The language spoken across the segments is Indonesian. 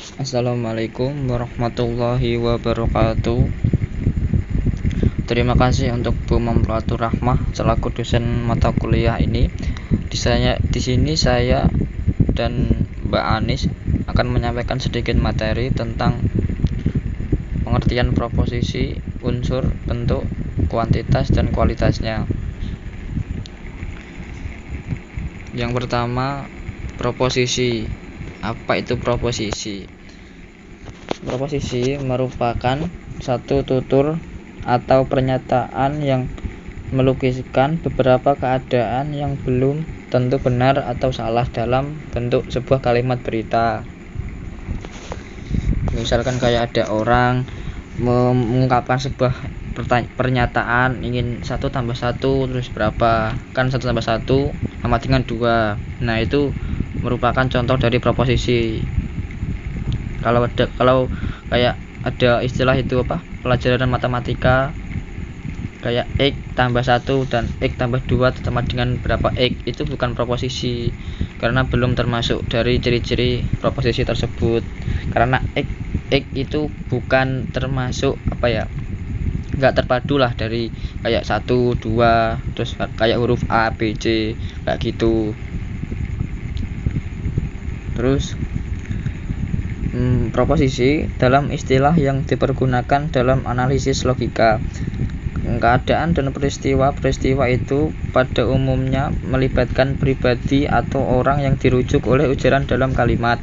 Assalamualaikum warahmatullahi wabarakatuh. Terima kasih untuk Bu Mamlatur Rahmah selaku dosen mata kuliah ini. Di sini saya dan Mbak Anis akan menyampaikan sedikit materi tentang pengertian proposisi, unsur, bentuk, kuantitas, dan kualitasnya. Yang pertama, proposisi. Apa itu proposisi? Proposisi merupakan satu tutur atau pernyataan yang melukiskan beberapa keadaan yang belum tentu benar atau salah dalam bentuk sebuah kalimat berita. Misalkan kayak ada orang mengungkapkan sebuah pernyataan, ingin 1 tambah 1 terus berapa, kan 1 tambah 1 sama dengan 2. Nah, itu merupakan contoh dari proposisi. Kalau kayak ada istilah itu pelajaran matematika kayak X tambah 1 dan X tambah 2 sama dengan berapa X, itu bukan proposisi karena belum termasuk dari ciri-ciri proposisi tersebut. Karena X itu bukan termasuk nggak terpadu lah dari kayak 1, 2 terus kayak huruf A, B, C kayak gitu. Terus proposisi dalam istilah yang dipergunakan dalam analisis logika. Keadaan dan peristiwa itu pada umumnya melibatkan pribadi atau orang yang dirujuk oleh ujaran dalam kalimat.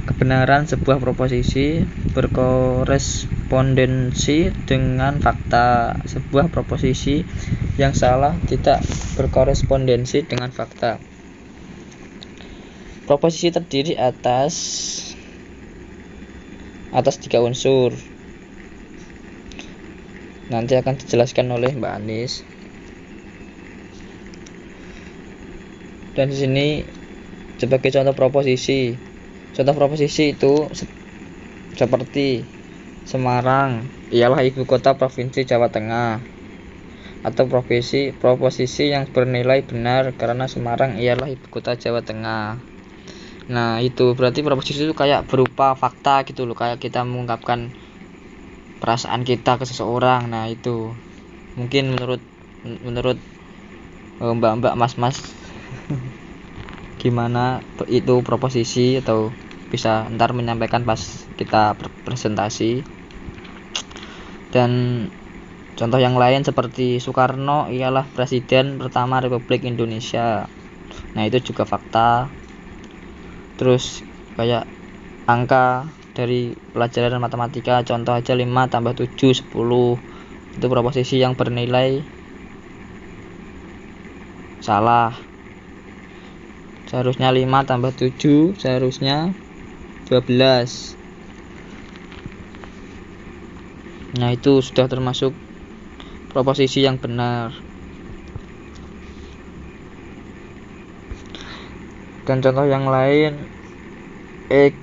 Kebenaran sebuah proposisi berkorespondensi dengan fakta. Sebuah proposisi yang salah tidak berkorespondensi dengan fakta. Proposisi terdiri atas 3 unsur. Nanti akan dijelaskan oleh Mbak Anis. Dan di sini sebagai contoh proposisi. Contoh proposisi itu seperti Semarang ialah ibu kota provinsi Jawa Tengah, atau proposisi yang bernilai benar karena Semarang ialah ibu kota Jawa Tengah. Nah, itu berarti proposisi itu kayak berupa fakta gitu loh, kayak kita mengungkapkan perasaan kita ke seseorang. Nah, itu mungkin menurut mbak-mbak, mas-mas gimana itu proposisi, atau bisa ntar menyampaikan pas kita presentasi. Dan contoh yang lain seperti Soekarno ialah presiden pertama Republik Indonesia. Nah, itu juga fakta. Terus kayak angka dari pelajaran matematika, contoh aja 5 tambah 7 10. Itu proposisi yang bernilai salah. Seharusnya 5 tambah 7 seharusnya 12. Nah, itu sudah termasuk proposisi yang benar. Dan contoh yang lain, X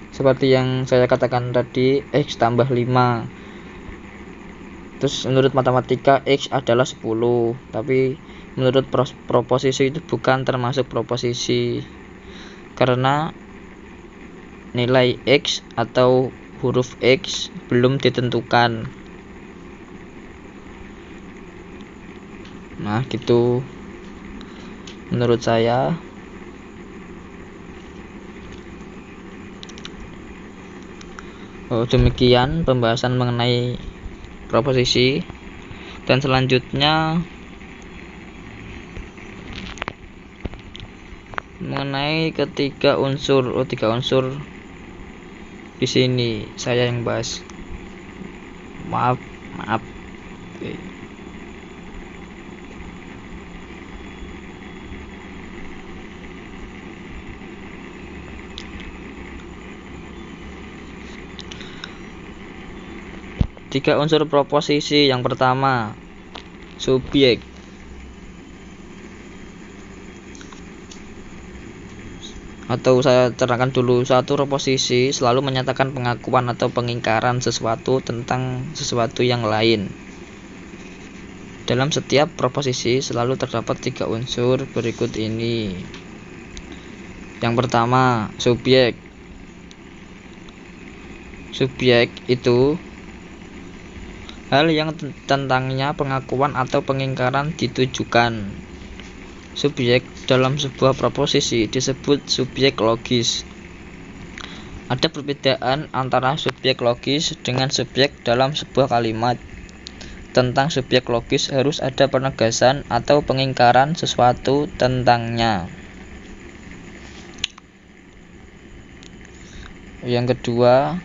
seperti yang saya katakan tadi, X tambah 5. Terus menurut matematika X adalah 10, tapi menurut proposisi itu bukan termasuk proposisi karena nilai X atau huruf X belum ditentukan. Nah, gitu menurut saya. Demikian pembahasan mengenai proposisi, dan selanjutnya mengenai ketiga unsur. 3 unsur di sini saya yang bahas. Maaf. Oke. Tiga unsur proposisi. Yang pertama, subjek. Atau saya terangkan dulu, suatu proposisi selalu menyatakan pengakuan atau pengingkaran sesuatu tentang sesuatu yang lain. Dalam setiap proposisi selalu terdapat 3 unsur berikut ini. Yang pertama, subjek. Subjek itu hal yang tentangnya pengakuan atau pengingkaran ditujukan. Subjek dalam sebuah proposisi disebut subjek logis. Ada perbedaan antara subjek logis dengan subjek dalam sebuah kalimat. Tentang subjek logis harus ada penegasan atau pengingkaran sesuatu tentangnya. Yang kedua,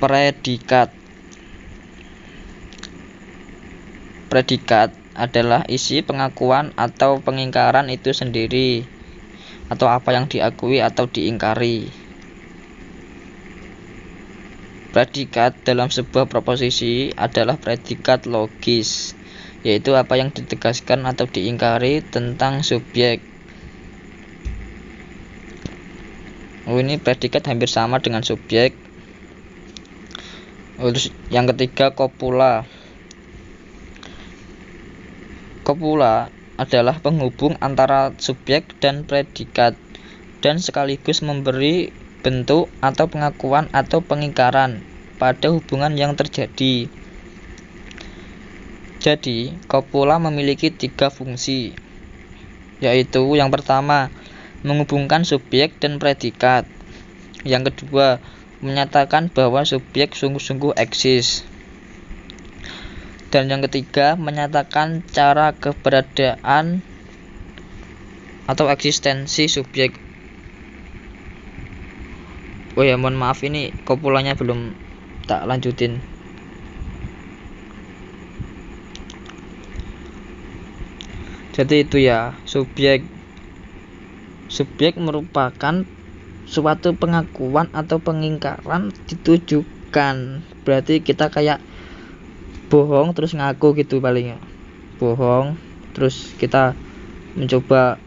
predikat. Predikat adalah isi pengakuan atau pengingkaran itu sendiri, atau apa yang diakui atau diingkari. Predikat dalam sebuah proposisi adalah predikat logis, yaitu apa yang ditegaskan atau diingkari tentang subjek. Ini predikat hampir sama dengan subjek. Terus yang ketiga, kopula. Kopula adalah penghubung antara subjek dan predikat dan sekaligus memberi bentuk atau pengakuan atau pengingkaran pada hubungan yang terjadi. Jadi, kopula memiliki 3 fungsi, yaitu yang pertama, menghubungkan subjek dan predikat. Yang kedua, menyatakan bahwa subjek sungguh-sungguh eksis. Dan yang ketiga, menyatakan cara keberadaan atau eksistensi subjek. Oh ya, mohon maaf, ini kopulanya belum tak lanjutin. Jadi itu ya, subjek merupakan suatu pengakuan atau pengingkaran ditujukan. Berarti kita kayak bohong terus ngaku gitu, palingnya bohong terus kita mencoba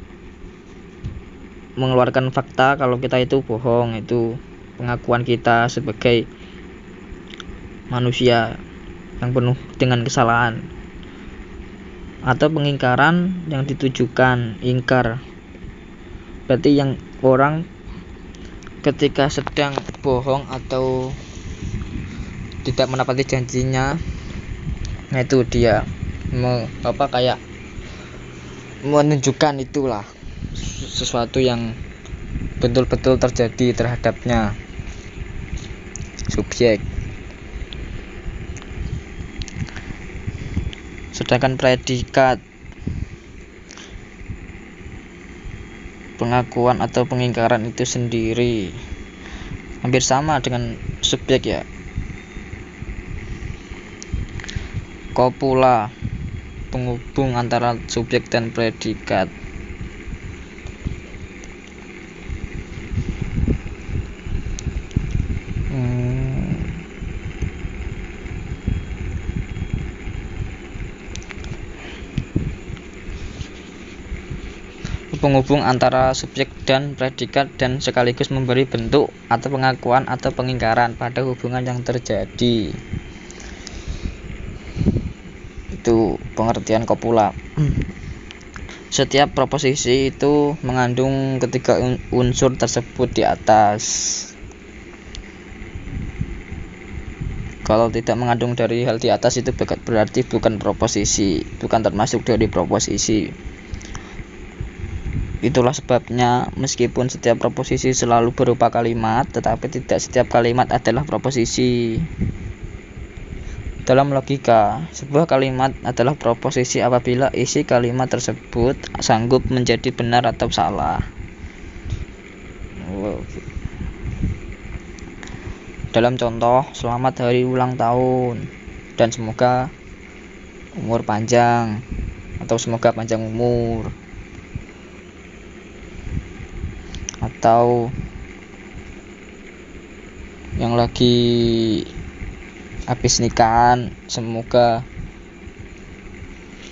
mengeluarkan fakta kalau kita itu bohong. Itu pengakuan kita sebagai manusia yang penuh dengan kesalahan. Atau pengingkaran yang ditujukan, ingkar, berarti yang orang ketika sedang bohong atau tidak menepati janjinya, nah itu dia kayak menunjukkan itulah sesuatu yang betul-betul terjadi terhadapnya subjek. Sedangkan predikat, pengakuan atau pengingkaran itu sendiri hampir sama dengan subjek ya. Kopula, penghubung antara subjek dan predikat. Penghubung antara subjek dan predikat dan sekaligus memberi bentuk atau pengakuan atau pengingkaran pada hubungan yang terjadi. Itu pengertian kopula. Setiap proposisi itu mengandung ketiga unsur tersebut di atas. Kalau tidak mengandung dari hal di atas itu berarti bukan proposisi, bukan termasuk dari proposisi. Itulah sebabnya meskipun setiap proposisi selalu berupa kalimat, tetapi tidak setiap kalimat adalah proposisi. Dalam logika, sebuah kalimat adalah proposisi apabila isi kalimat tersebut sanggup menjadi benar atau salah. Dalam contoh, selamat hari ulang tahun dan semoga umur panjang atau semoga panjang umur. Atau yang lagi habis nikahan, semoga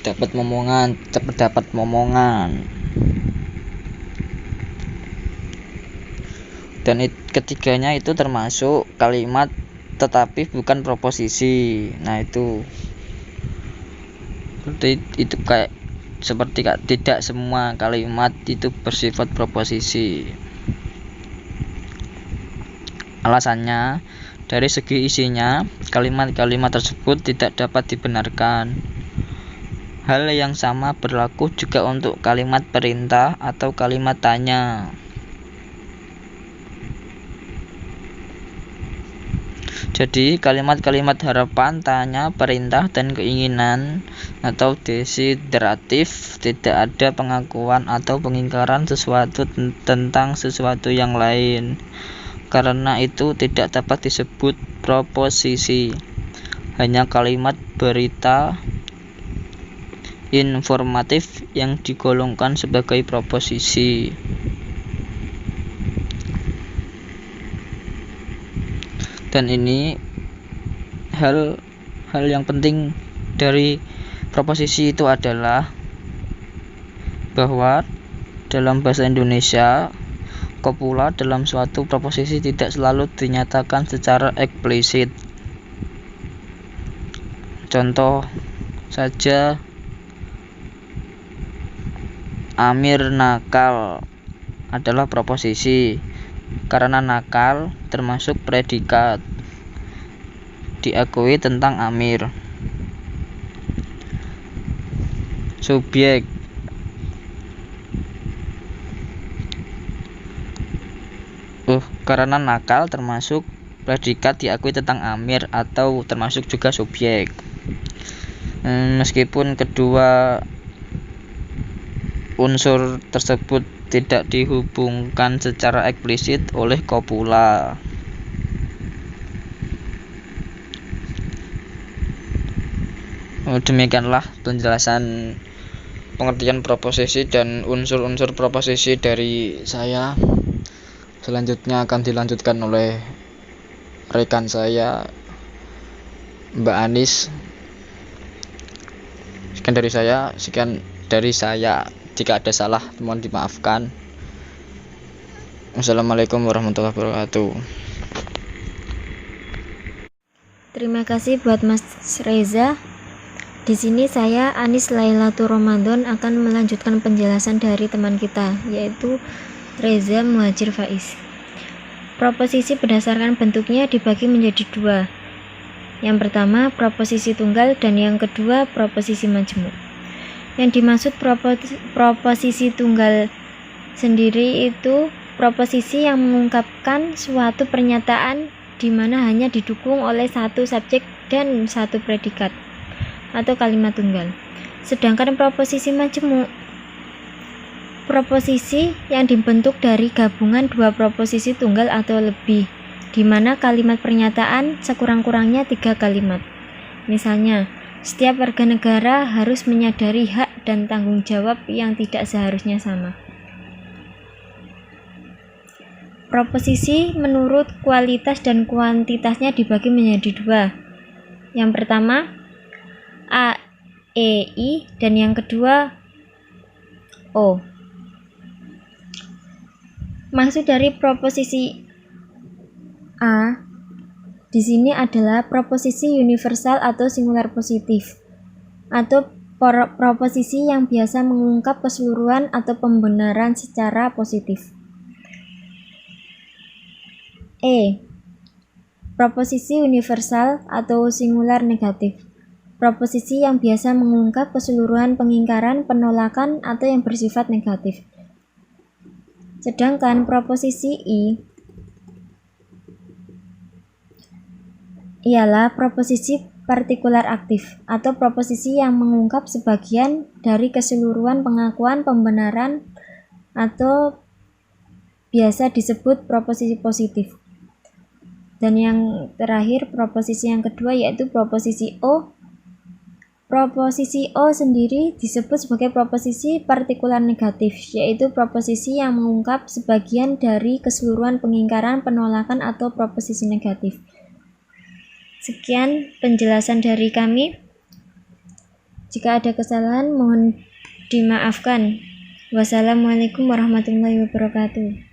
cepat dapat momongan. Dan ketiganya itu termasuk kalimat tetapi bukan proposisi. Nah itu kayak seperti tidak semua kalimat itu bersifat proposisi. Alasannya, dari segi isinya, kalimat-kalimat tersebut tidak dapat dibenarkan. Hal yang sama berlaku juga untuk kalimat perintah atau kalimat tanya. Jadi, kalimat-kalimat harapan, tanya, perintah, dan keinginan atau desideratif tidak ada pengakuan atau pengingkaran sesuatu tentang sesuatu yang lain. Karena itu tidak dapat disebut proposisi. Hanya kalimat berita informatif yang digolongkan sebagai proposisi. Dan ini hal yang penting dari proposisi itu adalah bahwa dalam bahasa Indonesia, kopula dalam suatu proposisi tidak selalu dinyatakan secara eksplisit. Contoh saja, Amir nakal adalah proposisi karena nakal termasuk predikat diakui tentang Amir. Subjek, karena nakal termasuk predikat diakui tentang Amir atau termasuk juga subjek. Meskipun kedua unsur tersebut tidak dihubungkan secara eksplisit oleh kopula. Demikianlah penjelasan pengertian proposisi dan unsur-unsur proposisi dari saya. Selanjutnya akan dilanjutkan oleh rekan saya, Mbak Anis. Sekian dari saya. Jika ada salah, mohon dimaafkan. Wassalamualaikum warahmatullahi wabarakatuh. Terima kasih buat Mas Reza. Di sini saya Anis Lailatul Ramadan akan melanjutkan penjelasan dari teman kita, yaitu Reza Muhajir Faiz. Proposisi berdasarkan bentuknya dibagi menjadi dua. Yang pertama proposisi tunggal dan yang kedua proposisi majmuk. Yang dimaksud proposisi tunggal sendiri itu proposisi yang mengungkapkan suatu pernyataan di mana hanya didukung oleh satu subjek dan satu predikat atau kalimat tunggal. Sedangkan proposisi majmuk, proposisi yang dibentuk dari gabungan dua proposisi tunggal atau lebih, di mana kalimat pernyataan sekurang-kurangnya 3 kalimat. Misalnya, setiap warga negara harus menyadari hak dan tanggung jawab yang tidak seharusnya sama. Proposisi menurut kualitas dan kuantitasnya dibagi menjadi dua. Yang pertama A, E, I, dan yang kedua O. Maksud dari proposisi A di sini adalah proposisi universal atau singular positif, atau proposisi yang biasa mengungkap keseluruhan atau pembenaran secara positif. E, proposisi universal atau singular negatif, proposisi yang biasa mengungkap keseluruhan pengingkaran, penolakan, atau yang bersifat negatif. Sedangkan proposisi I ialah proposisi partikular aktif atau proposisi yang mengungkap sebagian dari keseluruhan pengakuan, pembenaran, atau biasa disebut proposisi positif. Dan yang terakhir proposisi yang kedua yaitu proposisi O. Proposisi O sendiri disebut sebagai proposisi partikular negatif, yaitu proposisi yang mengungkap sebagian dari keseluruhan pengingkaran, penolakan, atau proposisi negatif. Sekian penjelasan dari kami. Jika ada kesalahan mohon dimaafkan. Wassalamualaikum warahmatullahi wabarakatuh.